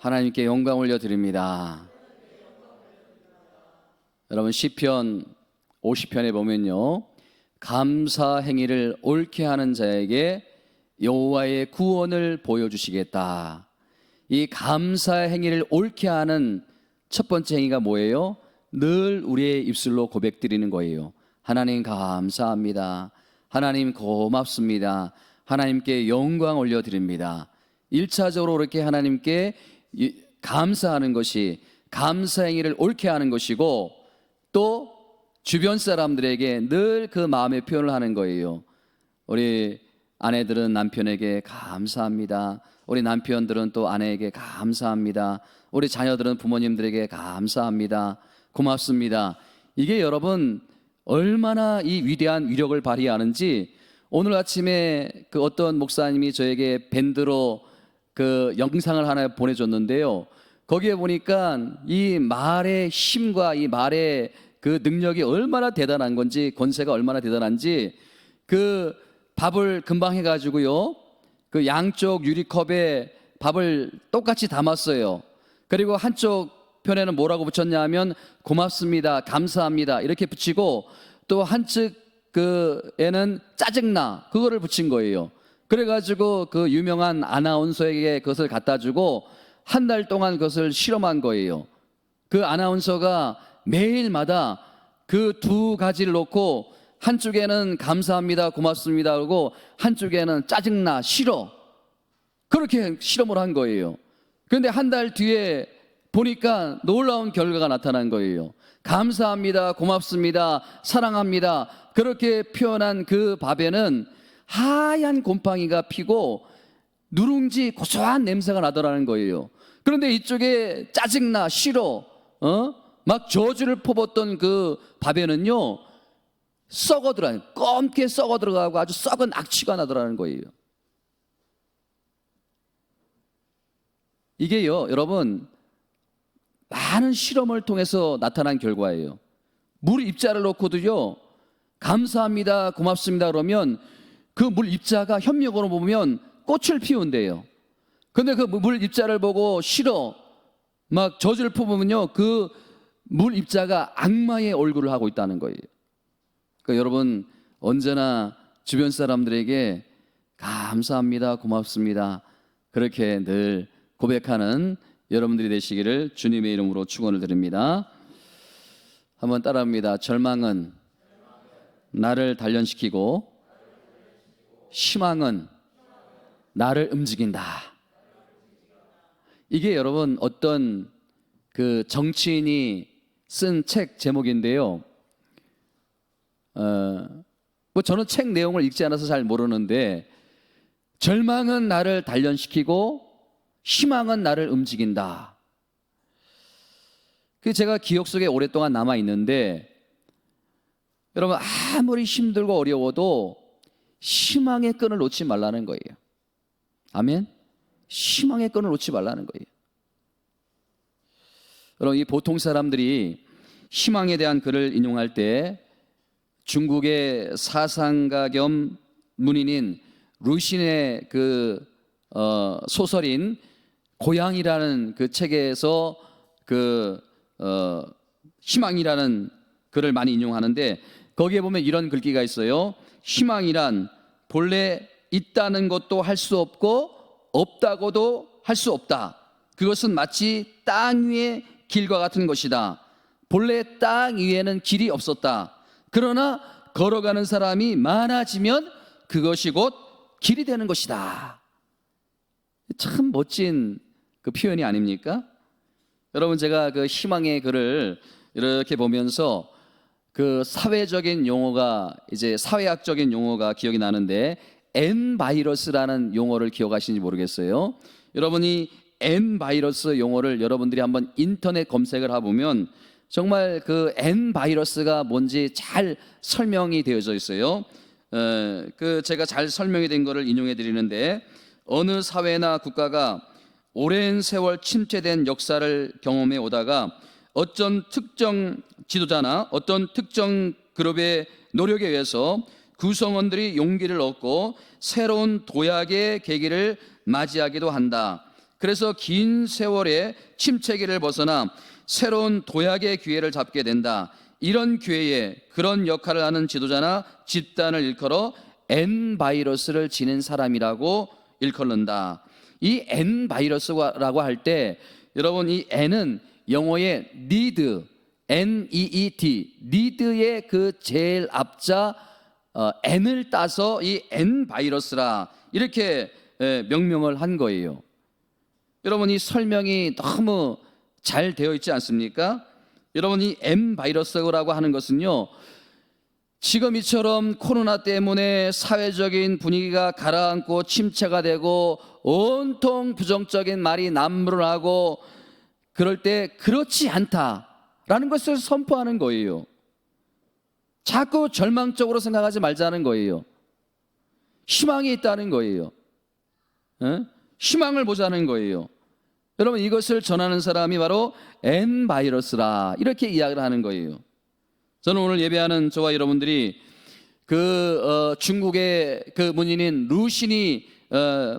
하나님께 영광 올려드립니다. 여러분 시편 50편에 보면요, 감사 행위를 옳게 하는 자에게 여호와의 구원을 보여주시겠다. 이 감사 행위를 옳게 하는 첫 번째 행위가 뭐예요? 늘 우리의 입술로 고백드리는 거예요. 하나님 감사합니다. 하나님 고맙습니다. 하나님께 영광 올려드립니다. 1차적으로 그렇게 하나님께 감사하는 것이 감사 행위를 옳게 하는 것이고, 또 주변 사람들에게 늘 그 마음의 표현을 하는 거예요. 우리 아내들은 남편에게 감사합니다. 우리 남편들은 또 아내에게 감사합니다. 우리 자녀들은 부모님들에게 감사합니다. 고맙습니다. 이게 여러분 얼마나 이 위대한 위력을 발휘하는지, 오늘 아침에 그 어떤 목사님이 저에게 밴드로 그 영상을 하나 보내줬는데요, 거기에 보니까 이 말의 힘과 이 말의 그 능력이 얼마나 대단한 건지, 권세가 얼마나 대단한지, 그 밥을 금방 해가지고요, 그 양쪽 유리컵에 밥을 똑같이 담았어요. 그리고 한쪽 편에는 뭐라고 붙였냐 하면 고맙습니다, 감사합니다 이렇게 붙이고, 또 한측 그에는 짜증나 그거를 붙인 거예요. 그래가지고 그 유명한 아나운서에게 그것을 갖다 주고 한 달 동안 그것을 실험한 거예요. 그 아나운서가 매일마다 그 두 가지를 놓고 한쪽에는 감사합니다, 고맙습니다 하고 한쪽에는 짜증나, 싫어, 그렇게 실험을 한 거예요. 그런데 한 달 뒤에 보니까 놀라운 결과가 나타난 거예요. 감사합니다, 고맙습니다, 사랑합니다 그렇게 표현한 그 밥에는 하얀 곰팡이가 피고 누룽지 고소한 냄새가 나더라는 거예요. 그런데 이쪽에 짜증나, 싫어, 막 저주를 퍼붓던 그 밥에는요, 썩어 들어가요. 검게 썩어 들어가고 아주 썩은 악취가 나더라는 거예요. 이게요, 여러분 많은 실험을 통해서 나타난 결과예요. 물 입자를 놓고도요, 감사합니다, 고맙습니다 그러면 그 물 입자가 현미경으로 보면 꽃을 피운대요. 근데 그 물 입자를 보고 싫어, 막 저주를 퍼부으면요, 그 물 입자가 악마의 얼굴을 하고 있다는 거예요. 그러니까 여러분 언제나 주변 사람들에게 감사합니다, 고맙습니다 그렇게 늘 고백하는 여러분들이 되시기를 주님의 이름으로 축원을 드립니다. 한번 따라합니다. 절망은 나를 단련시키고 희망은 나를 움직인다. 이게 여러분 어떤 그 정치인이 쓴 책 제목인데요, 뭐 저는 책 내용을 읽지 않아서 잘 모르는데, 절망은 나를 단련시키고 희망은 나를 움직인다. 그게 제가 기억 속에 오랫동안 남아 있는데, 여러분 아무리 힘들고 어려워도 희망의 끈을 놓지 말라는 거예요. 아멘. 희망의 끈을 놓지 말라는 거예요. 여러분 이 보통 사람들이 희망에 대한 글을 인용할 때 중국의 사상가 겸 문인인 루신의 그 소설인 고향이라는 그 책에서 그 희망이라는 글을 많이 인용하는데, 거기에 보면 이런 글귀가 있어요. 희망이란 본래 있다는 것도 할 수 없고 없다고도 할 수 없다. 그것은 마치 땅 위의 길과 같은 것이다. 본래 땅 위에는 길이 없었다. 그러나 걸어가는 사람이 많아지면 그것이 곧 길이 되는 것이다. 참 멋진 그 표현이 아닙니까? 여러분 제가 그 희망의 글을 이렇게 보면서 그 사회적인 용어가, 이제 사회학적인 용어가 기억이 나는데, N바이러스라는 용어를 기억하시는지 모르겠어요. 여러분이 N바이러스 용어를 여러분들이 한번 인터넷 검색을 해보면 정말 그 N바이러스가 뭔지 잘 설명이 되어져 있어요. 그 제가 잘 설명이 된 거를 인용해 드리는데, 어느 사회나 국가가 오랜 세월 침체된 역사를 경험해 오다가 어떤 특정 지도자나 어떤 특정 그룹의 노력에 의해서 구성원들이 용기를 얻고 새로운 도약의 계기를 맞이하기도 한다. 그래서 긴 세월의 침체기를 벗어나 새로운 도약의 기회를 잡게 된다. 이런 기회에 그런 역할을 하는 지도자나 집단을 일컬어 N바이러스를 지닌 사람이라고 일컬는다. 이 N바이러스라고 할 때 여러분, 이 N은 영어의 need, N-E-E-D, need의 그 제일 앞자 N을 따서 이 N바이러스라 이렇게 명명을 한 거예요. 여러분, 이 설명이 너무 잘 되어 있지 않습니까? 여러분, 이 N바이러스라고 하는 것은요, 지금 이처럼 코로나 때문에 사회적인 분위기가 가라앉고 침체가 되고 온통 부정적인 말이 난무를 하고 그럴 때 그렇지 않다라는 것을 선포하는 거예요. 자꾸 절망적으로 생각하지 말자는 거예요. 희망이 있다는 거예요. 희망을 보자는 거예요. 여러분, 이것을 전하는 사람이 바로 N바이러스라 이렇게 이야기를 하는 거예요. 저는 오늘 예배하는 저와 여러분들이 중국의 그 문인인 루신이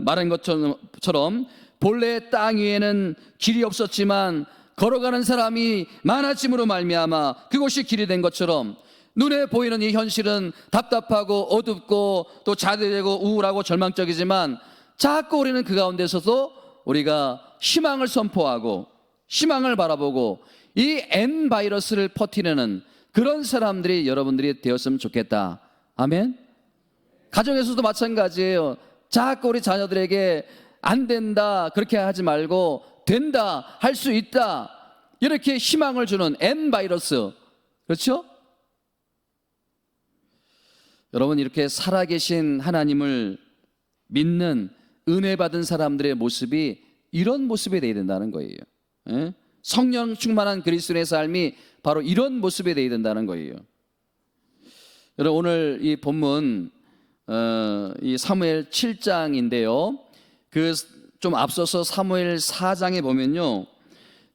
말한 것처럼 본래 땅 위에는 길이 없었지만 걸어가는 사람이 많아짐으로 말미암아 그것이 길이 된 것처럼 눈에 보이는 이 현실은 답답하고 어둡고 또 자괴되고 우울하고 절망적이지만 자꾸 우리는 그 가운데서도 우리가 희망을 선포하고 희망을 바라보고 이 N바이러스를 퍼뜨리는 그런 사람들이 여러분들이 되었으면 좋겠다. 아멘. 가정에서도 마찬가지예요. 자꾸 우리 자녀들에게 안 된다 그렇게 하지 말고 된다, 할 수 있다 이렇게 희망을 주는 N바이러스. 그렇죠? 여러분, 이렇게 살아계신 하나님을 믿는 은혜 받은 사람들의 모습이 이런 모습이 되어야 된다는 거예요. 성령 충만한 그리스도인의 삶이 바로 이런 모습이 되어야 된다는 거예요. 여러분, 오늘 이 본문 이 사무엘 7장인데요. 그 좀 앞서서 사무엘 4장에 보면요,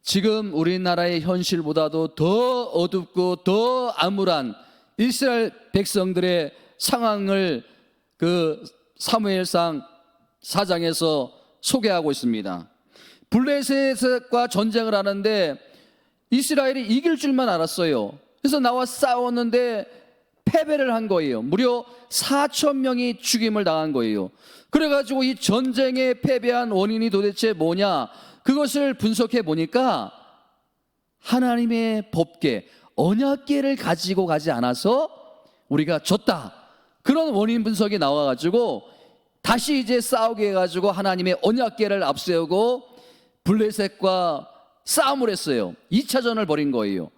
지금 우리나라의 현실보다도 더 어둡고 더 암울한 이스라엘 백성들의 상황을 그 사무엘상 4장에서 소개하고 있습니다. 블레셋과 전쟁을 하는데 이스라엘이 이길 줄만 알았어요. 그래서 나와 싸웠는데 패배를 한 거예요. 무려 4,000명이 죽임을 당한 거예요. 그래가지고 이 전쟁에 패배한 원인이 도대체 뭐냐, 그것을 분석해 보니까 하나님의 법궤, 언약궤를 가지고 가지 않아서 우리가 졌다, 그런 원인 분석이 나와가지고 다시 이제 싸우게 해가지고 하나님의 언약궤를 앞세우고 블레셋과 싸움을 했어요. 2차전을 벌인 거예요.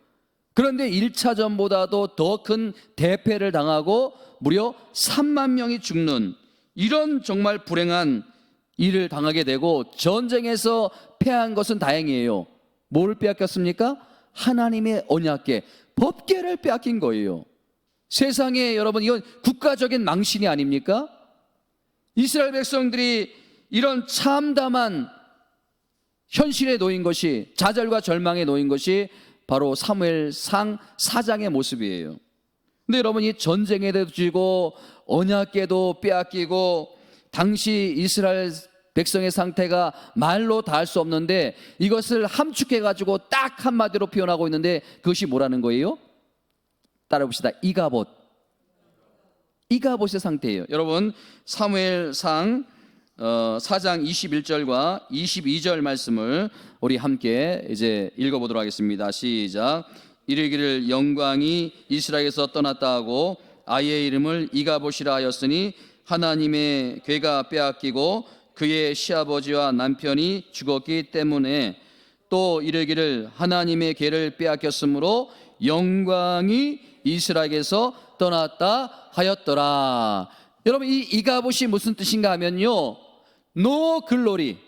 그런데 1차전보다도 더 큰 대패를 당하고 무려 3만 명이 죽는 이런 정말 불행한 일을 당하게 되고 전쟁에서 패한 것은 다행이에요. 뭘 빼앗겼습니까? 하나님의 언약궤, 법궤를 빼앗긴 거예요. 세상에 여러분, 이건 국가적인 망신이 아닙니까? 이스라엘 백성들이 이런 참담한 현실에 놓인 것이, 좌절과 절망에 놓인 것이 바로 사무엘상 4장의 모습이에요. 근데 여러분, 이 전쟁에 대지고 언약궤도 빼앗기고 당시 이스라엘 백성의 상태가 말로 다 할 수 없는데 이것을 함축해가지고 딱 한마디로 표현하고 있는데 그것이 뭐라는 거예요? 따라 봅시다. 이가봇의 상태예요. 여러분, 사무엘상 4장 21절과 22절 말씀을 우리 함께 이제 읽어보도록 하겠습니다. 시작. 이르기를 영광이 이스라엘에서 떠났다 하고 아이의 이름을 이가봇이라 하였으니 하나님의 궤가 빼앗기고 그의 시아버지와 남편이 죽었기 때문에, 또 이르기를 하나님의 궤를 빼앗겼으므로 영광이 이스라엘에서 떠났다 하였더라. 여러분, 이 이가봇이 무슨 뜻인가 하면요, 노 글로리.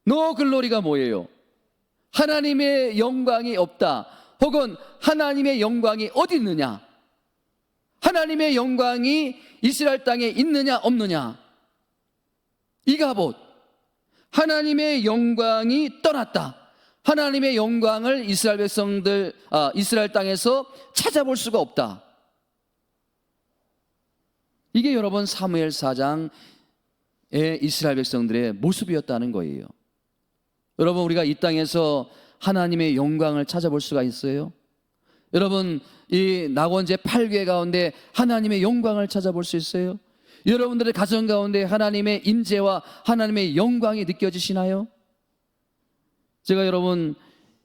노 글로리가 뭐예요? 하나님의 영광이 없다, 혹은 하나님의 영광이 어디 있느냐, 하나님의 영광이 이스라엘 땅에 있느냐 없느냐. 이가봇, 하나님의 영광이 떠났다. 하나님의 영광을 이스라엘 백성들, 이스라엘 땅에서 찾아볼 수가 없다. 이게 여러분 사무엘 4장의 이스라엘 백성들의 모습이었다는 거예요. 여러분, 우리가 이 땅에서 하나님의 영광을 찾아볼 수가 있어요? 여러분, 이 낙원제 8개 가운데 하나님의 영광을 찾아볼 수 있어요? 여러분들의 가정 가운데 하나님의 임재와 하나님의 영광이 느껴지시나요? 제가 여러분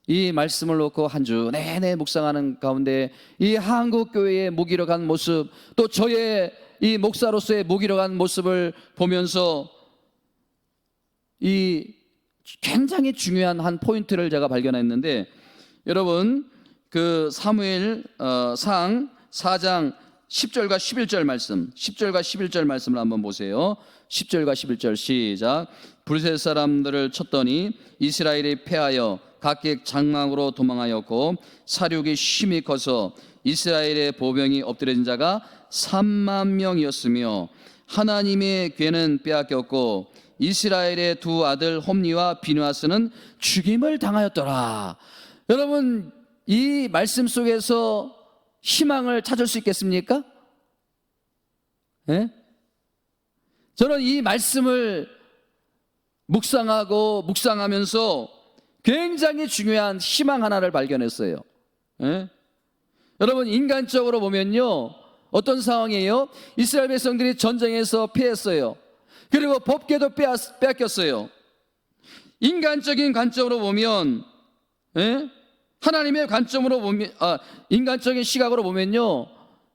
이 말씀을 놓고 한 주 내내 묵상하는 가운데 이 한국교회의 무기력한 모습, 또 저의 이 목사로서의 무기력한 모습을 보면서 이 굉장히 중요한 한 포인트를 제가 발견했는데, 여러분 그 사무엘 상 4장 10절과 11절 말씀, 10절과 11절 말씀을 한번 보세요. 10절과 11절 시작. 블레셋 사람들을 쳤더니 이스라엘이 패하여 각기 장막으로 도망하였고 사륙이 심히 커서 이스라엘의 보병이 엎드려진 자가 3만 명이었으며 하나님의 괴는 빼앗겼고 이스라엘의 두 아들 홈니와 비느하스는 죽임을 당하였더라. 여러분, 이 말씀 속에서 희망을 찾을 수 있겠습니까? 네? 저는 이 말씀을 묵상하면서 굉장히 중요한 희망 하나를 발견했어요. 네? 여러분, 인간적으로 보면요, 어떤 상황이에요? 이스라엘 백성들이 전쟁에서 패했어요. 그리고 법궤도 빼앗겼어요. 인간적인 관점으로 보면, 예? 하나님의 관점으로 보면, 인간적인 시각으로 보면요,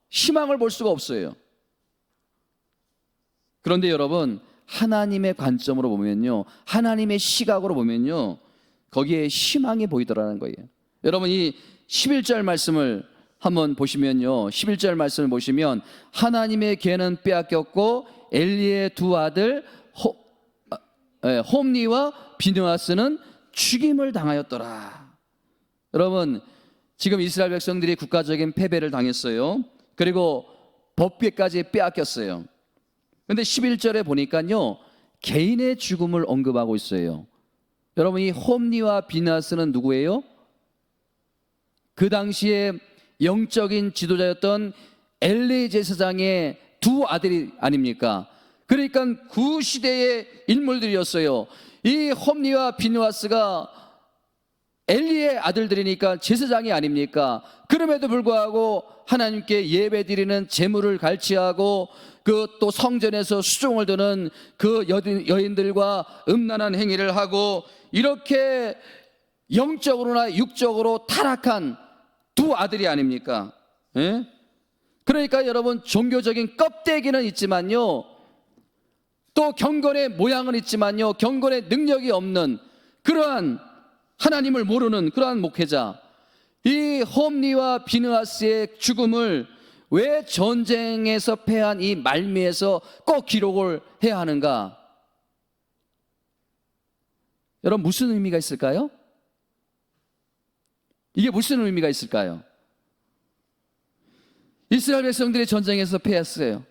희망을 볼 수가 없어요. 그런데 여러분, 하나님의 관점으로 보면요, 하나님의 시각으로 보면요, 거기에 희망이 보이더라는 거예요. 여러분, 이 11절 말씀을 한번 보시면요, 11절 말씀을 보시면 하나님의 괴는 빼앗겼고 엘리의 두 아들 홈니와 비느하스는 죽임을 당하였더라. 여러분, 지금 이스라엘 백성들이 국가적인 패배를 당했어요. 그리고 법궤까지 빼앗겼어요. 그런데 11절에 보니까요, 개인의 죽음을 언급하고 있어요. 여러분, 이 홈니와 비느하스는 누구예요? 그 당시에 영적인 지도자였던 엘리 제사장의 두 아들이 아닙니까? 그러니까 그 시대의 인물들이었어요. 이 홈니와 비느하스가 엘리의 아들들이니까 제사장이 아닙니까? 그럼에도 불구하고 하나님께 예배드리는 제물을 갈취하고 그 또 성전에서 수종을 드는 그 여인들과 음란한 행위를 하고 이렇게 영적으로나 육적으로 타락한 두 아들이 아닙니까? 예? 그러니까 여러분, 종교적인 껍데기는 있지만요, 또 경건의 모양은 있지만요, 경건의 능력이 없는 그러한 하나님을 모르는 그러한 목회자, 이 홈니와 비느하스의 죽음을 왜 전쟁에서 패한 이 말미에서 꼭 기록을 해야 하는가? 여러분, 무슨 의미가 있을까요? 이게 무슨 의미가 있을까요? 이스라엘 백성들이 전쟁에서 패했어요.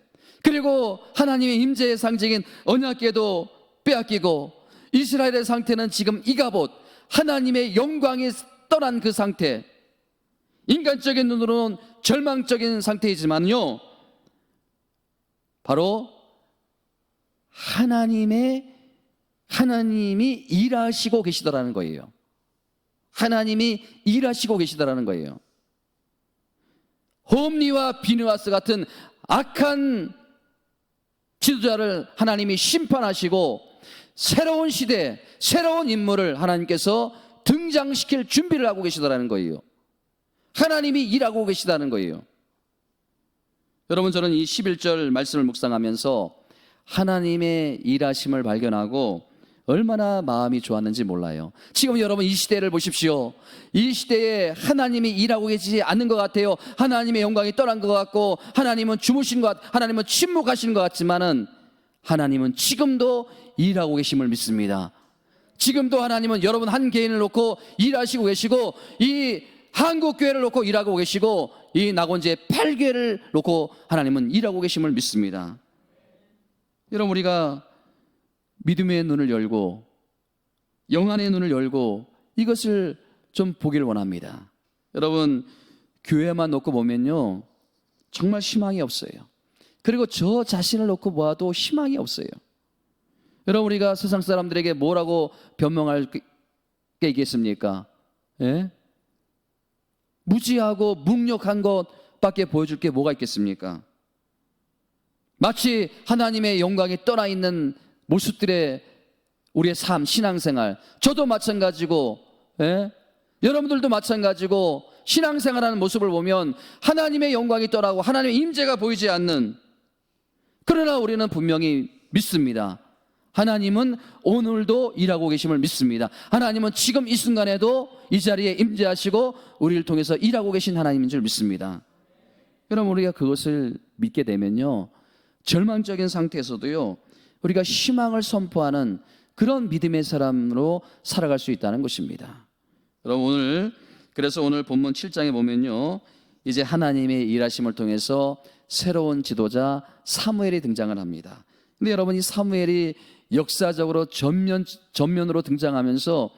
그리고 하나님의 임재의 상징인 언약궤도 빼앗기고 이스라엘의 상태는 지금 이가봇, 하나님의 영광이 떠난 그 상태, 인간적인 눈으로는 절망적인 상태이지만요, 바로 하나님이 일하시고 계시더라는 거예요. 하나님이 일하시고 계시더라는 거예요. 홈니와 비느하스 같은 악한 지도자를 하나님이 심판하시고 새로운 시대, 새로운 인물을 하나님께서 등장시킬 준비를 하고 계시더라는 거예요. 하나님이 일하고 계시다는 거예요. 여러분, 저는 이 11절 말씀을 묵상하면서 하나님의 일하심을 발견하고 얼마나 마음이 좋았는지 몰라요. 지금 여러분, 이 시대를 보십시오. 이 시대에 하나님이 일하고 계시지 않는 것 같아요. 하나님의 영광이 떠난 것 같고, 하나님은 주무신 것 같고, 하나님은 침묵하신 것 같지만은 하나님은 지금도 일하고 계심을 믿습니다. 지금도 하나님은 여러분 한 개인을 놓고 일하시고 계시고, 이 한국교회를 놓고 일하고 계시고, 이 낙원제 8교회를 놓고 하나님은 일하고 계심을 믿습니다. 여러분, 우리가 믿음의 눈을 열고 영안의 눈을 열고 이것을 좀 보기를 원합니다. 여러분, 교회만 놓고 보면요, 정말 희망이 없어요. 그리고 저 자신을 놓고 보아도 희망이 없어요. 여러분, 우리가 세상 사람들에게 뭐라고 변명할 있겠습니까? 예? 무지하고 무력한 것밖에 보여줄 게 뭐가 있겠습니까? 마치 하나님의 영광이 떠나 있는 모습들의 우리의 삶, 신앙생활, 저도 마찬가지고, 예? 여러분들도 마찬가지고 신앙생활하는 모습을 보면 하나님의 영광이 떠나고 하나님의 임재가 보이지 않는, 그러나 우리는 분명히 믿습니다. 하나님은 오늘도 일하고 계심을 믿습니다. 하나님은 지금 이 순간에도 이 자리에 임재하시고 우리를 통해서 일하고 계신 하나님인 줄 믿습니다. 여러분, 우리가 그것을 믿게 되면요, 절망적인 상태에서도요, 우리가 희망을 선포하는 그런 믿음의 사람으로 살아갈 수 있다는 것입니다. 여러분, 그래서 오늘 본문 7장에 보면요, 이제 하나님의 일하심을 통해서 새로운 지도자 사무엘이 등장을 합니다. 근데 여러분, 이 사무엘이 역사적으로 전면으로 등장하면서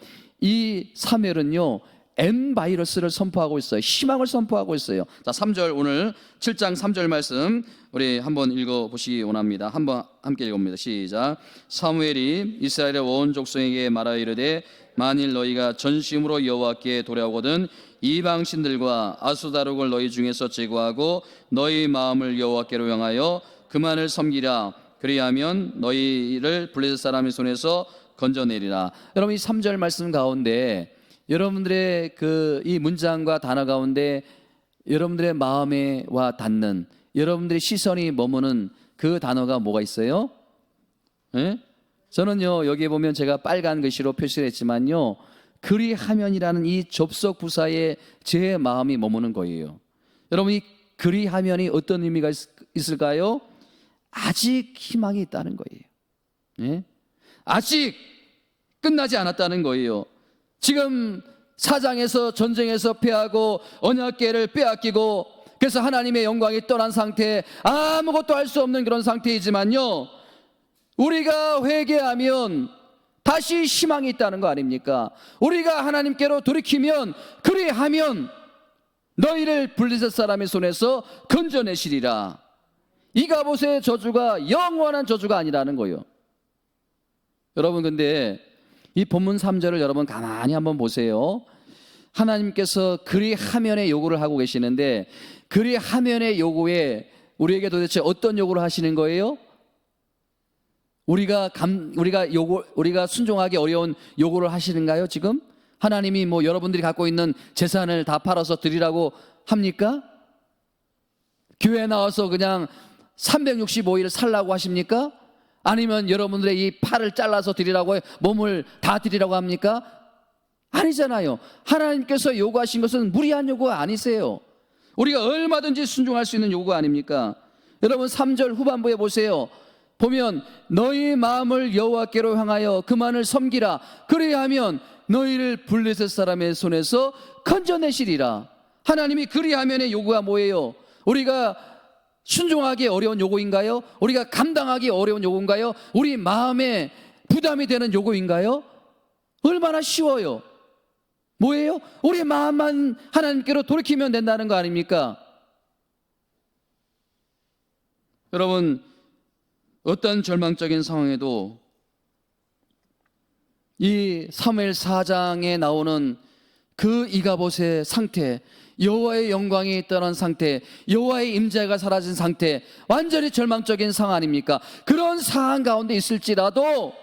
이 사무엘은요, N바이러스를 선포하고 있어요. 희망을 선포하고 있어요. 자, 3절, 오늘 7장 3절 말씀 우리 한번 읽어보시기 원합니다. 한번 함께 읽어봅니다. 시작. 사무엘이 이스라엘의 온 족속에게 말하여 이르되 만일 너희가 전심으로 여호와께 돌아오거든 이방 신들과 아수다룩을 너희 중에서 제거하고 너희 마음을 여호와께로 향하여 그만을 섬기라. 그리하면 너희를 블레셋 사람의 손에서 건져내리라. 여러분, 이 3절 말씀 가운데 여러분들의 이 문장과 단어 가운데 여러분들의 마음에 와 닿는, 여러분들의 시선이 머무는 그 단어가 뭐가 있어요? 예? 저는요, 여기에 보면 제가 빨간 글씨로 표시를 했지만요, 그리하면이라는 이 접속 부사에 제 마음이 머무는 거예요. 여러분, 이 그리하면이 어떤 의미가 있을까요? 아직 희망이 있다는 거예요. 예? 아직 끝나지 않았다는 거예요. 지금 사장에서 전쟁에서 패하고 언약궤를 빼앗기고, 그래서 하나님의 영광이 떠난 상태, 아무것도 할 수 없는 그런 상태이지만요, 우리가 회개하면 다시 희망이 있다는 거 아닙니까? 우리가 하나님께로 돌이키면, 그리하면 너희를 블레셋 사람의 손에서 건져내시리라. 이가봇의 저주가 영원한 저주가 아니라는 거예요. 여러분, 근데 이 본문 3절을 여러분 가만히 한번 보세요. 하나님께서 그리하면의 요구를 하고 계시는데, 그리하면의 요구에 우리에게 도대체 어떤 요구를 하시는 거예요? 우리가 순종하기 어려운 요구를 하시는가요? 지금 하나님이 뭐 여러분들이 갖고 있는 재산을 다 팔아서 드리라고 합니까? 교회 나와서 그냥 365일 살라고 하십니까? 아니면 여러분들의 이 팔을 잘라서 드리라고, 몸을 다 드리라고 합니까? 아니잖아요. 하나님께서 요구하신 것은 무리한 요구가 아니세요. 우리가 얼마든지 순종할 수 있는 요구가 아닙니까? 여러분, 3절 후반부에 보세요. 보면 너희 마음을 여호와께로 향하여 그만을 섬기라. 그리하면 너희를 블레셋 사람의 손에서 건져내시리라. 하나님이 그리하면의 요구가 뭐예요? 우리가 순종하기 어려운 요구인가요? 우리가 감당하기 어려운 요구인가요? 우리 마음에 부담이 되는 요구인가요? 얼마나 쉬워요. 뭐예요? 우리 마음만 하나님께로 돌이키면 된다는 거 아닙니까? 여러분, 어떤 절망적인 상황에도 이 사무엘 4장에 나오는 그 이가봇의 상태, 여호와의 영광이 떠난 상태, 여호와의 임재가 사라진 상태, 완전히 절망적인 상황 아닙니까? 그런 상황 가운데 있을지라도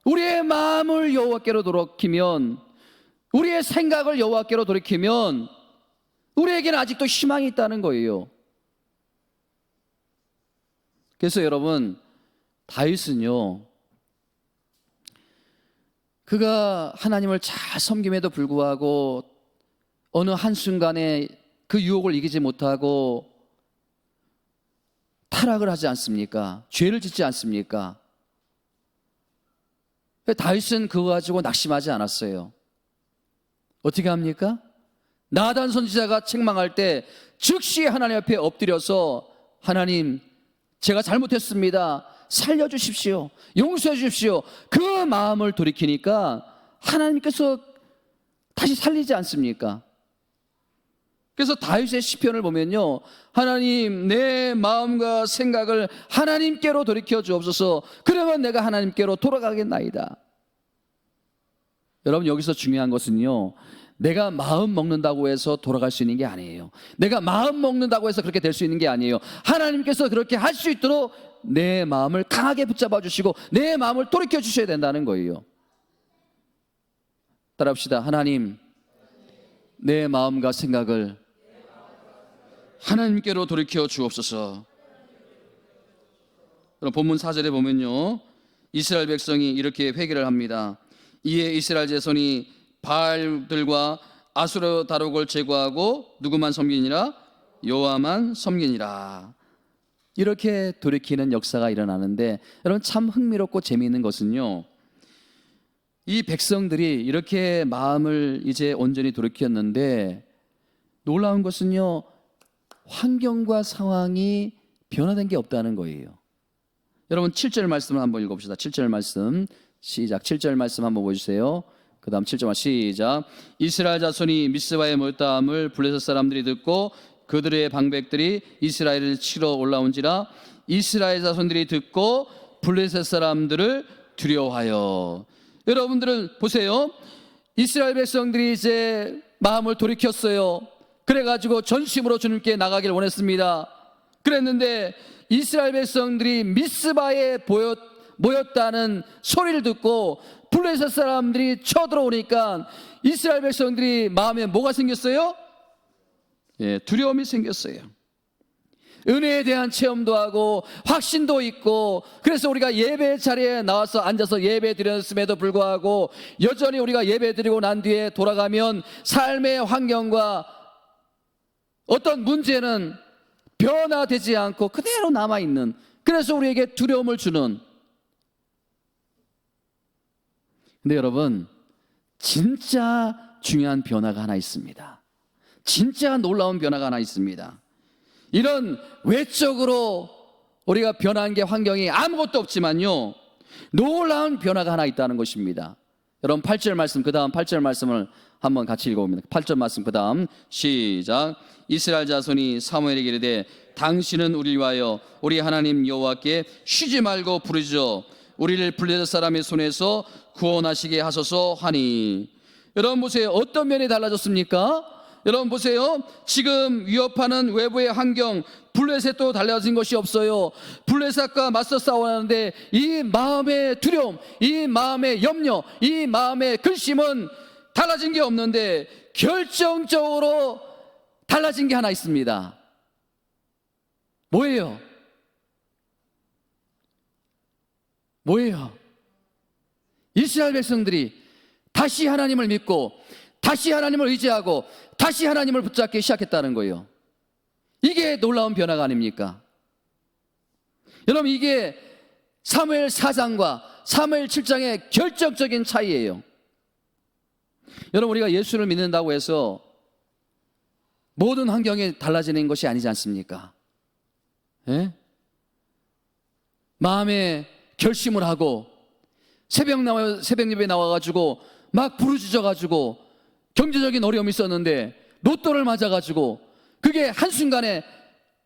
우리의 마음을 여호와께로 돌이키면, 우리의 생각을 여호와께로 돌이키면 우리에게는 아직도 희망이 있다는 거예요. 그래서 여러분, 다윗은요, 그가 하나님을 잘 섬김에도 불구하고 어느 한순간에 그 유혹을 이기지 못하고 타락을 하지 않습니까? 죄를 짓지 않습니까? 다윗은 그거 가지고 낙심하지 않았어요. 어떻게 합니까? 나단 선지자가 책망할 때 즉시 하나님 앞에 엎드려서, 하나님, 제가 잘못했습니다. 살려주십시오. 용서해 주십시오. 그 마음을 돌이키니까 하나님께서 다시 살리지 않습니까? 그래서 다윗의 시편을 보면요, 하나님, 내 마음과 생각을 하나님께로 돌이켜 주옵소서. 그러면 내가 하나님께로 돌아가겠나이다. 여러분, 여기서 중요한 것은요, 내가 마음 먹는다고 해서 돌아갈 수 있는 게 아니에요. 내가 마음 먹는다고 해서 그렇게 될 수 있는 게 아니에요. 하나님께서 그렇게 할 수 있도록 내 마음을 강하게 붙잡아 주시고 내 마음을 돌이켜 주셔야 된다는 거예요. 따라합시다. 하나님, 내 마음과 생각을 하나님께로 돌이켜 주옵소서. 그럼 본문 4절에 보면요, 이스라엘 백성이 이렇게 회개를 합니다. 이에 이스라엘 자손이 바알들과 아수르 다록을 제거하고 누구만 섬기니라? 여호와만 섬기니라. 이렇게 돌이키는 역사가 일어나는데, 여러분, 참 흥미롭고 재미있는 것은요, 이 백성들이 이렇게 마음을 이제 온전히 돌이켰는데, 놀라운 것은요, 환경과 상황이 변화된 게 없다는 거예요. 여러분, 7절 말씀을 한번 읽어봅시다. 7절 말씀 시작. 7절 말씀 한번 보여주세요. 그 다음 7절 시작. 이스라엘 자손이 미스바에 모였다함을 블레셋 사람들이 듣고 그들의 방백들이 이스라엘을 치러 올라온지라. 이스라엘 자손들이 듣고 블레셋 사람들을 두려워하여. 여러분들은 보세요. 이스라엘 백성들이 이제 마음을 돌이켰어요. 그래가지고 전심으로 주님께 나가길 원했습니다. 그랬는데 이스라엘 백성들이 미스바에 모였다는 소리를 듣고 블레셋 사람들이 쳐들어오니까 이스라엘 백성들이 마음에 뭐가 생겼어요? 두려움이 생겼어요. 은혜에 대한 체험도 하고 확신도 있고, 그래서 우리가 예배 자리에 나와서 앉아서 예배 드렸음에도 불구하고 여전히 우리가 예배 드리고 난 뒤에 돌아가면 삶의 환경과 어떤 문제는 변화되지 않고 그대로 남아있는, 그래서 우리에게 두려움을 주는. 근데 여러분, 진짜 중요한 변화가 하나 있습니다. 진짜 놀라운 변화가 하나 있습니다. 이런 외적으로 우리가 변한 게 환경이 아무것도 없지만요, 놀라운 변화가 하나 있다는 것입니다. 여러분, 8절 말씀, 그 다음 8절 말씀을 한번 같이 읽어봅니다. 8절 말씀 그 다음 시작. 이스라엘 자손이 사무엘에게 이르되 당신은 우리를 위하여 우리 하나님 여호와께 쉬지 말고 부르짖어 우리를 블레셋 사람의 손에서 구원하시게 하소서 하니. 여러분 보세요. 어떤 면이 달라졌습니까? 여러분 보세요. 지금 위협하는 외부의 환경, 블레셋도 달라진 것이 없어요. 블레셋과 맞서 싸우는데 이 마음의 두려움, 이 마음의 염려, 이 마음의 근심은 달라진 게 없는데 결정적으로 달라진 게 하나 있습니다. 뭐예요? 뭐예요? 이스라엘 백성들이 다시 하나님을 믿고 다시 하나님을 의지하고 다시 하나님을 붙잡기 시작했다는 거예요. 이게 놀라운 변화가 아닙니까? 여러분, 이게 사무엘 4장과 사무엘 7장의 결정적인 차이예요. 여러분, 우리가 예수를 믿는다고 해서 모든 환경이 달라지는 것이 아니지 않습니까? 예? 마음에 결심을 하고 새벽 예배에 나와가지고 막 부르짖어가지고 경제적인 어려움이 있었는데 로또를 맞아가지고 그게 한순간에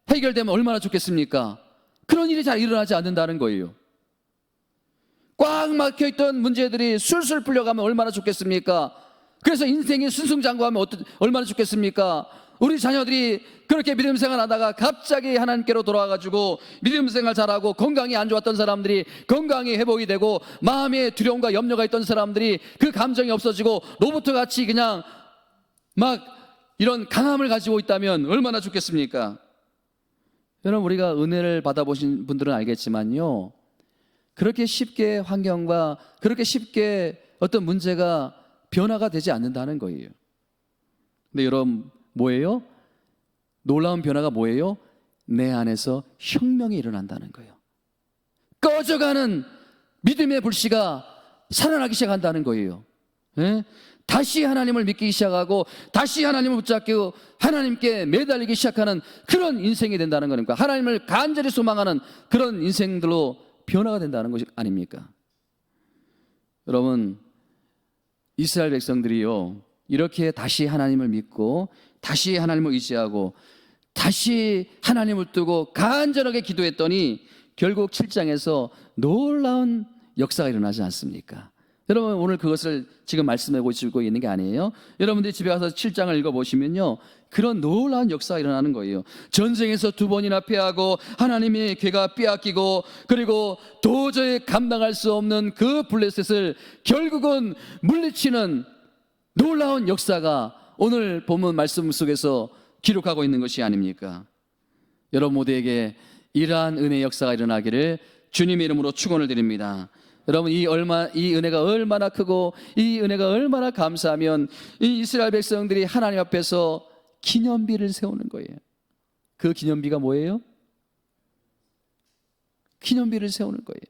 해결되면 얼마나 좋겠습니까? 그런 일이 잘 일어나지 않는다는 거예요. 꽉 막혀있던 문제들이 술술 풀려가면 얼마나 좋겠습니까? 그래서 인생이 승승장구하면 얼마나 좋겠습니까? 우리 자녀들이 그렇게 믿음 생활 하다가 갑자기 하나님께로 돌아와가지고 믿음 생활 잘하고 건강이 안 좋았던 사람들이 건강이 회복이 되고 마음에 두려움과 염려가 있던 사람들이 그 감정이 없어지고 로봇같이 그냥 막 이런 강함을 가지고 있다면 얼마나 좋겠습니까? 여러분, 우리가 은혜를 받아보신 분들은 알겠지만요, 그렇게 쉽게 환경과 그렇게 쉽게 어떤 문제가 변화가 되지 않는다는 거예요. 근데 여러분, 뭐예요? 놀라운 변화가 뭐예요? 내 안에서 혁명이 일어난다는 거예요. 꺼져가는 믿음의 불씨가 살아나기 시작한다는 거예요. 예? 다시 하나님을 믿기 시작하고 다시 하나님을 붙잡고 하나님께 매달리기 시작하는 그런 인생이 된다는 거니까, 하나님을 간절히 소망하는 그런 인생들로 변화가 된다는 것이 아닙니까? 여러분, 이스라엘 백성들이요, 이렇게 다시 하나님을 믿고 다시 하나님을 의지하고 다시 하나님을 두고 간절하게 기도했더니 결국 7장에서 놀라운 역사가 일어나지 않습니까? 여러분 오늘 그것을 지금 말씀하고 있는 게 아니에요. 여러분들이 집에 가서 7장을 읽어보시면요, 그런 놀라운 역사가 일어나는 거예요. 전쟁에서 2번이나 패하고 하나님의 괴가 빼앗기고, 그리고 도저히 감당할 수 없는 그 블레셋을 결국은 물리치는 놀라운 역사가 오늘 본문 말씀 속에서 기록하고 있는 것이 아닙니까? 여러분 모두에게 이러한 은혜의 역사가 일어나기를 주님의 이름으로 축원을 드립니다. 여러분 이 은혜가 얼마나 크고 이 은혜가 얼마나 감사하면 이 이스라엘 백성들이 하나님 앞에서 기념비를 세우는 거예요. 그 기념비가 뭐예요? 기념비를 세우는 거예요.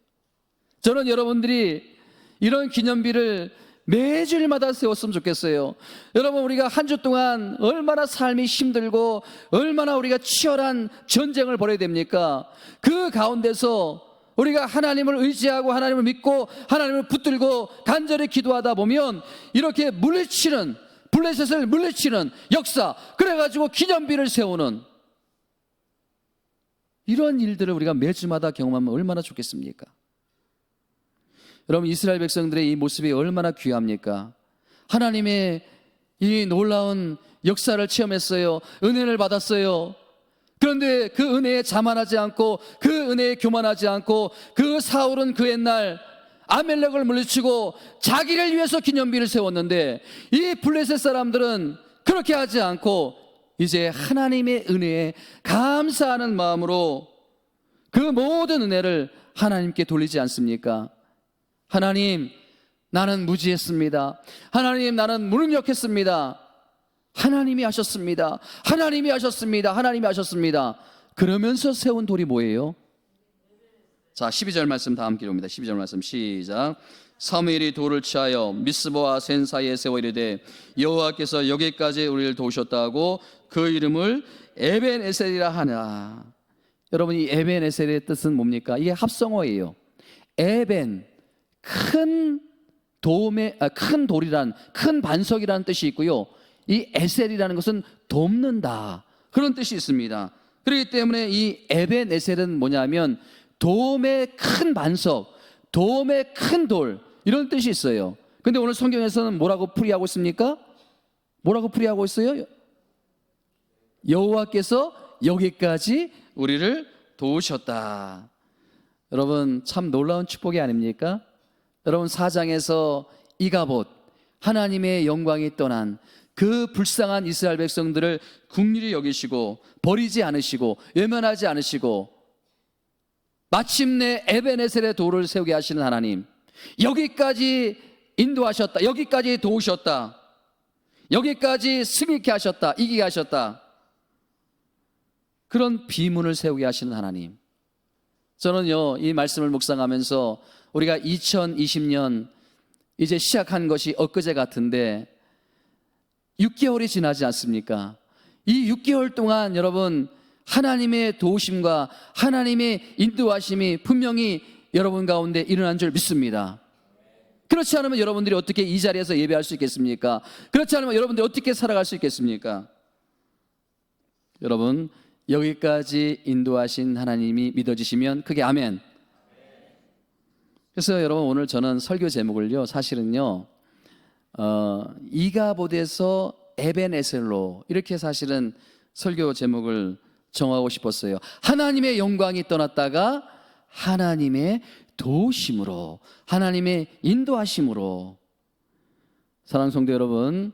저는 여러분들이 이런 기념비를 매주일마다 세웠으면 좋겠어요. 여러분 우리가 한 주 동안 얼마나 삶이 힘들고 얼마나 우리가 치열한 전쟁을 벌여야 됩니까? 그 가운데서 우리가 하나님을 의지하고 하나님을 믿고 하나님을 붙들고 간절히 기도하다 보면 이렇게 물리치는, 블레셋을 물리치는 역사, 그래가지고 기념비를 세우는 이런 일들을 우리가 매주마다 경험하면 얼마나 좋겠습니까? 여러분 이스라엘 백성들의 이 모습이 얼마나 귀합니까? 하나님의 이 놀라운 역사를 체험했어요. 은혜를 받았어요. 그런데 그 은혜에 자만하지 않고 그 은혜에 교만하지 않고 그 사울은 그 옛날 아멜렉을 물리치고 자기를 위해서 기념비를 세웠는데 이 블레셋 사람들은 그렇게 하지 않고 이제 하나님의 은혜에 감사하는 마음으로 그 모든 은혜를 하나님께 돌리지 않습니까? 하나님, 나는 무지했습니다. 하나님, 나는 무능력했습니다. 하나님이 하셨습니다. 하나님이 하셨습니다. 하나님이 하셨습니다. 그러면서 세운 돌이 뭐예요? 자, 12절 말씀 다 함께 봅니다. 12절 말씀 시작. 사무엘이 돌을 취하여 미스보와 센 사이에 세워 이르되 여호와께서 여기까지 우리를 도우셨다고 그 이름을 에벤에셀이라 하나. 여러분 이 에벤에셀의 뜻은 뭡니까? 이게 합성어예요. 에벤, 큰 돌이란, 큰 반석이라는 뜻이 있고요, 이 에셀이라는 것은 돕는다, 그런 뜻이 있습니다. 그렇기 때문에 이 에벤에셀은 뭐냐면 도움의 큰 반석, 도움의 큰 돌, 이런 뜻이 있어요. 근데 오늘 성경에서는 뭐라고 풀이하고 있습니까? 뭐라고 풀이하고 있어요? 여호와께서 여기까지 우리를 도우셨다. 여러분 참 놀라운 축복이 아닙니까? 여러분 4장에서 이가봇, 하나님의 영광이 떠난 그 불쌍한 이스라엘 백성들을 긍휼히 여기시고 버리지 않으시고 외면하지 않으시고 마침내 에벤에셀의 돌을 세우게 하시는 하나님, 여기까지 인도하셨다, 여기까지 도우셨다, 여기까지 승리케 하셨다, 이기게 하셨다, 그런 비문을 세우게 하시는 하나님. 저는요 이 말씀을 묵상하면서 우리가 2020년 이제 시작한 것이 엊그제 같은데 6개월이 지나지 않습니까? 이 6개월 동안 여러분 하나님의 도우심과 하나님의 인도하심이 분명히 여러분 가운데 일어난 줄 믿습니다. 그렇지 않으면 여러분들이 어떻게 이 자리에서 예배할 수 있겠습니까? 그렇지 않으면 여러분들이 어떻게 살아갈 수 있겠습니까? 여러분 여기까지 인도하신 하나님이 믿어지시면 크게 아멘. 그래서 여러분 오늘 저는 설교 제목을요 사실은요 이가봇에서 에벤에셀로 이렇게 사실은 설교 제목을 정하고 싶었어요. 하나님의 영광이 떠났다가 하나님의 도우심으로, 하나님의 인도하심으로. 사랑하는 성도 여러분,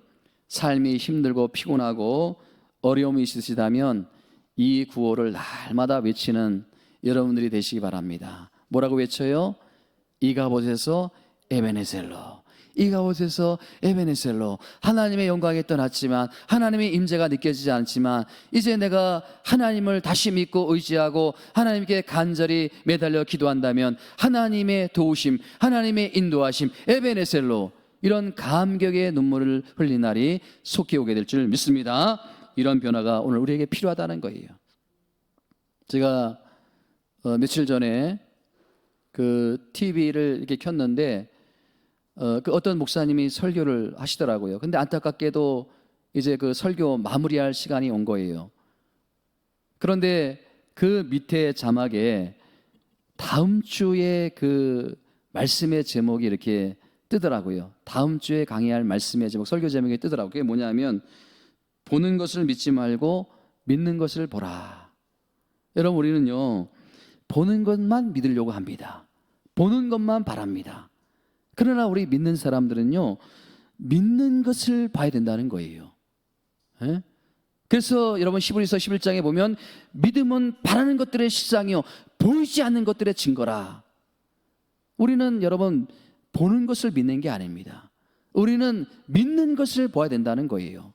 삶이 힘들고 피곤하고 어려움이 있으시다면 이 구호를 날마다 외치는 여러분들이 되시기 바랍니다. 뭐라고 외쳐요? 이가봇에서 에벤에셀로, 이가봇에서 에벤에셀로. 하나님의 영광이 떠났지만, 하나님의 임재가 느껴지지 않지만 이제 내가 하나님을 다시 믿고 의지하고 하나님께 간절히 매달려 기도한다면 하나님의 도우심, 하나님의 인도하심, 에벤에셀로, 이런 감격의 눈물을 흘린 날이 속히 오게 될 줄 믿습니다. 이런 변화가 오늘 우리에게 필요하다는 거예요. 제가 며칠 전에 그 TV를 이렇게 켰는데 그 어떤 목사님이 설교를 하시더라고요. 근데 안타깝게도 이제 그 설교 마무리할 시간이 온 거예요. 그런데 그 밑에 자막에 다음 주에 그 말씀의 제목이 이렇게 뜨더라고요. 다음 주에 강의할 말씀의 제목, 설교 제목이 뜨더라고요. 그게 뭐냐면 보는 것을 믿지 말고 믿는 것을 보라. 여러분, 우리는요 보는 것만 믿으려고 합니다. 보는 것만 바랍니다. 그러나 우리 믿는 사람들은요 믿는 것을 봐야 된다는 거예요. 예? 그래서 여러분 히브리서 11장에 보면 믿음은 바라는 것들의 실상이요 보이지 않는 것들의 증거라. 우리는 여러분 보는 것을 믿는 게 아닙니다. 우리는 믿는 것을 봐야 된다는 거예요.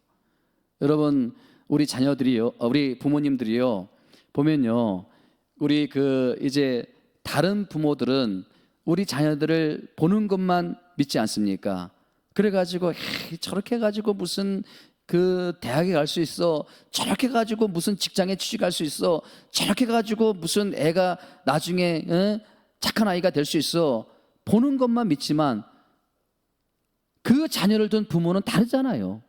여러분, 우리 자녀들이요, 우리 부모님들이요 보면요, 우리 이제 다른 부모들은 우리 자녀들을 보는 것만 믿지 않습니까? 그래가지고 저렇게 해가지고 무슨 대학에 갈 수 있어, 저렇게 가지고 무슨 직장에 취직할 수 있어, 저렇게 가지고 무슨 애가 나중에 착한 아이가 될 수 있어. 보는 것만 믿지만 그 자녀를 둔 부모는 다르잖아요.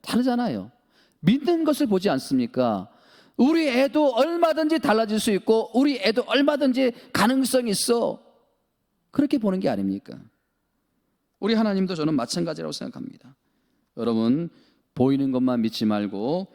다르잖아요. 믿는 것을 보지 않습니까? 우리 애도 얼마든지 달라질 수 있고 우리 애도 얼마든지 가능성이 있어. 그렇게 보는 게 아닙니까? 우리 하나님도 저는 마찬가지라고 생각합니다. 여러분, 보이는 것만 믿지 말고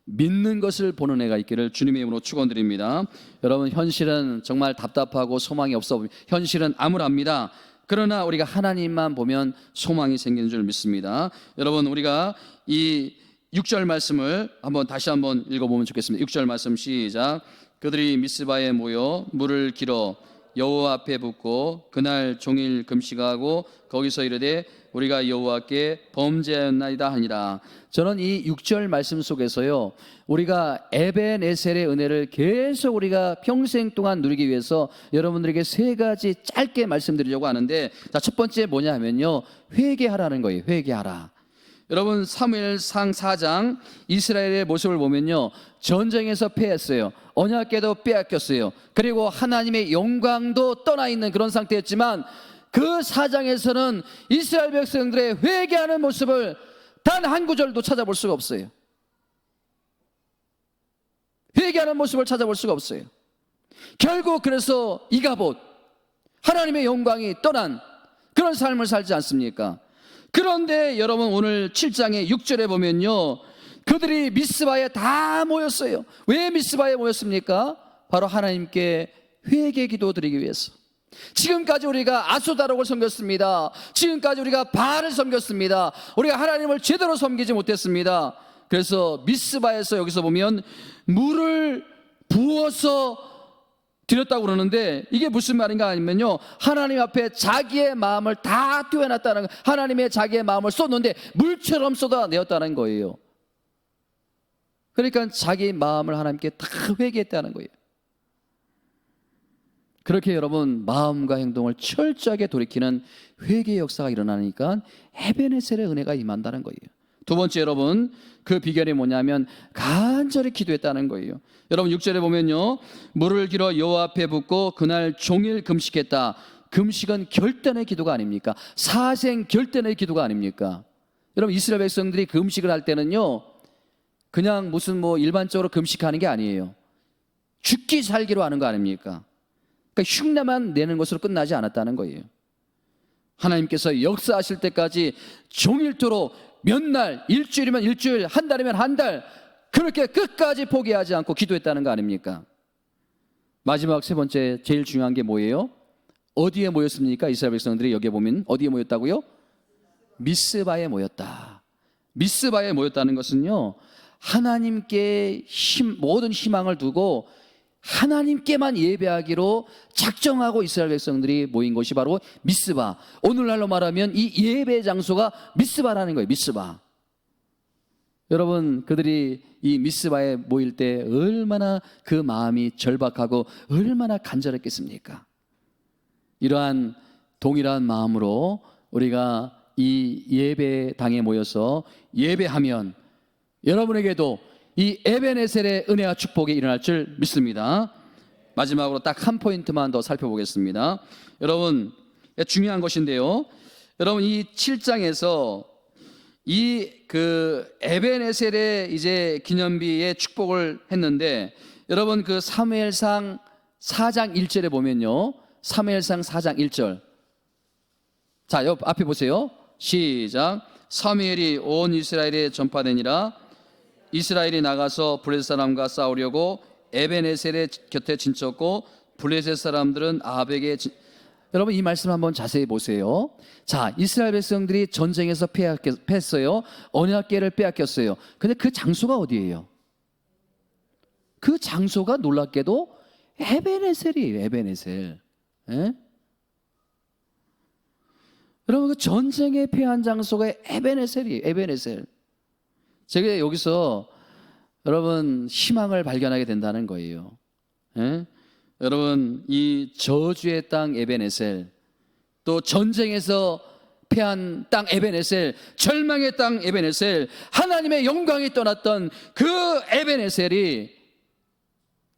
믿는 것을 보는 애가 있기를 주님의 이름으로 축원드립니다. 여러분, 현실은 정말 답답하고 소망이 없어 보입니다. 현실은 암울합니다. 그러나 우리가 하나님만 보면 소망이 생기는 줄 믿습니다. 여러분, 우리가 이 6절 말씀을 다시 한번 읽어보면 좋겠습니다. 6절 말씀 시작. 그들이 미스바에 모여 물을 길어 여호와 앞에 붓고 그날 종일 금식하고 거기서 이르되 우리가 여호와께 범죄하였나이다 하니라. 저는 이 6절 말씀 속에서요 우리가 에벤에셀의 은혜를 계속 우리가 평생 동안 누리기 위해서 여러분들에게 세 가지 짧게 말씀드리려고 하는데, 자, 첫 번째 뭐냐 하면요 회개하라는 거예요. 회개하라. 여러분, 사무엘상 4장 이스라엘의 모습을 보면요 전쟁에서 패했어요. 언약궤도 빼앗겼어요. 그리고 하나님의 영광도 떠나 있는 그런 상태였지만 그 4장에서는 이스라엘 백성들의 회개하는 모습을 단 한 구절도 찾아볼 수가 없어요. 회개하는 모습을 찾아볼 수가 없어요. 결국 그래서 이가봇, 하나님의 영광이 떠난 그런 삶을 살지 않습니까? 그런데 여러분, 오늘 7장의 6절에 보면요 그들이 미스바에 다 모였어요. 왜 미스바에 모였습니까? 바로 하나님께 회개 기도 드리기 위해서. 지금까지 우리가 아수다락을 섬겼습니다. 지금까지 우리가 바알을 섬겼습니다. 우리가 하나님을 제대로 섬기지 못했습니다. 그래서 미스바에서 여기서 보면 물을 부어서 드렸다고 그러는데 이게 무슨 말인가 하면요 하나님 앞에 자기의 마음을 다 뛰어났다는, 하나님의 자기의 마음을 쏟는데 물처럼 쏟아내었다는 거예요. 그러니까 자기 마음을 하나님께 다 회개했다는 거예요. 그렇게 여러분 마음과 행동을 철저하게 돌이키는 회개의 역사가 일어나니까 에벤에셀의 은혜가 임한다는 거예요. 두 번째, 여러분 그 비결이 뭐냐면 간절히 기도했다는 거예요. 여러분 6절에 보면요 물을 길어 여호와 앞에 붓고 그날 종일 금식했다. 금식은 결단의 기도가 아닙니까? 사생 결단의 기도가 아닙니까? 여러분, 이스라엘 백성들이 금식을 할 때는요 그냥 무슨 일반적으로 금식하는 게 아니에요. 죽기 살기로 하는 거 아닙니까? 그러니까 흉내만 내는 것으로 끝나지 않았다는 거예요. 하나님께서 역사하실 때까지 종일토록 몇 날, 일주일이면 일주일, 한 달이면 한 달, 그렇게 끝까지 포기하지 않고 기도했다는 거 아닙니까? 마지막 세 번째, 제일 중요한 게 뭐예요? 어디에 모였습니까? 이스라엘 백성들이 여기에 보면 어디에 모였다고요? 미스바에 모였다. 미스바에 모였다는 것은요 하나님께 모든 희망을 두고 하나님께만 예배하기로 작정하고 이스라엘 백성들이 모인 곳이 바로 미스바. 오늘날로 말하면 이 예배 장소가 미스바라는 거예요. 미스바. 여러분, 그들이 이 미스바에 모일 때 얼마나 그 마음이 절박하고 얼마나 간절했겠습니까? 이러한 동일한 마음으로 우리가 이 예배당에 모여서 예배하면 여러분에게도 이 에벤에셀의 은혜와 축복이 일어날 줄 믿습니다. 마지막으로 딱 한 포인트만 더 살펴보겠습니다. 여러분, 중요한 것인데요. 여러분, 이 7장에서 이 에벤에셀의 이제 기념비의 축복을 했는데, 여러분 그 사무엘상 4장 1절에 보면요. 사무엘상 4장 1절. 자, 옆 앞에 보세요. 시작. 사무엘이 온 이스라엘에 전파되니라. 이스라엘이 나가서 블레셋 사람과 싸우려고 에벤에셀의 곁에 진쳤고 블레셋 사람들은 아합에게 여러분 이 말씀 한번 자세히 보세요. 자, 이스라엘 백성들이 전쟁에서 패했어요. 언약궤를 빼앗겼어요. 근데 그 장소가 어디예요? 그 장소가 놀랍게도 에벤에셀이에요. 에벤에셀. 예? 여러분 그 전쟁에 패한 장소가 에벤에셀이에요. 에벤에셀. 제가 여기서 여러분 희망을 발견하게 된다는 거예요. 예? 여러분 이 저주의 땅 에벤에셀, 또 전쟁에서 패한 땅 에벤에셀, 절망의 땅 에벤에셀, 하나님의 영광이 떠났던 그 에벤에셀이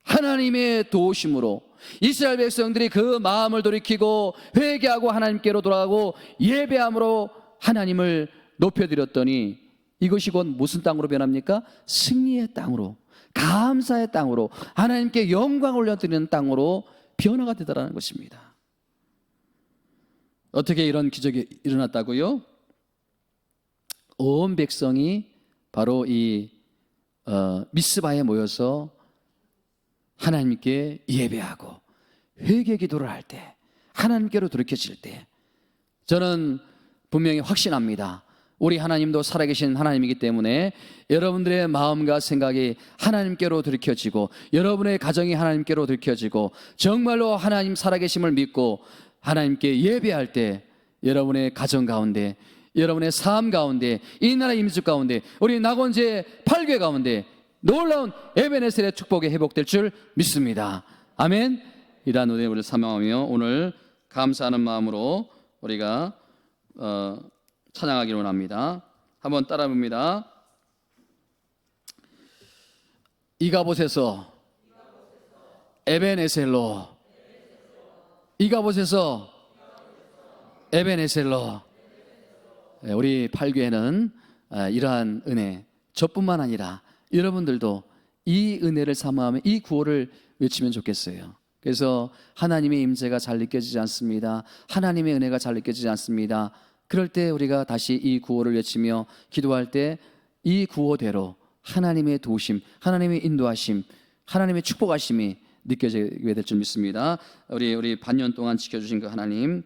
하나님의 도우심으로 이스라엘 백성들이 그 마음을 돌이키고 회개하고 하나님께로 돌아가고 예배함으로 하나님을 높여드렸더니 이것이 곧 무슨 땅으로 변합니까? 승리의 땅으로, 감사의 땅으로, 하나님께 영광 올려드리는 땅으로 변화가 되더라는 것입니다. 어떻게 이런 기적이 일어났다고요? 온 백성이 바로 이 미스바에 모여서 하나님께 예배하고 회개 기도를 할 때, 하나님께로 돌이켜질 때, 저는 분명히 확신합니다. 우리 하나님도 살아계신 하나님이기 때문에 여러분들의 마음과 생각이 하나님께로 돌이켜지고 여러분의 가정이 하나님께로 돌이켜지고 정말로 하나님 살아계심을 믿고 하나님께 예배할 때 여러분의 가정 가운데, 여러분의 삶 가운데, 이 나라 임직 가운데, 우리 낙원제 8개 가운데 놀라운 에벤에셀의 축복이 회복될 줄 믿습니다. 아멘. 이러한 은혜를 사명하며 오늘 감사하는 마음으로 우리가 찬양하기를 원합니다. 한번 따라 봅니다. 이가봇에서 에벤에셀로, 이가봇에서 에벤에셀로. 우리 8교회는 이러한 은혜, 저뿐만 아니라 여러분들도 이 은혜를 사모하며 이 구호를 외치면 좋겠어요. 그래서 하나님의 임재가 잘 느껴지지 않습니다. 하나님의 은혜가 잘 느껴지지 않습니다. 그럴 때 우리가 다시 이 구호를 외치며 기도할 때 이 구호대로 하나님의 도우심, 하나님의 인도하심, 하나님의 축복하심이 느껴지게 될 줄 믿습니다. 우리 반년 동안 지켜주신 그 하나님,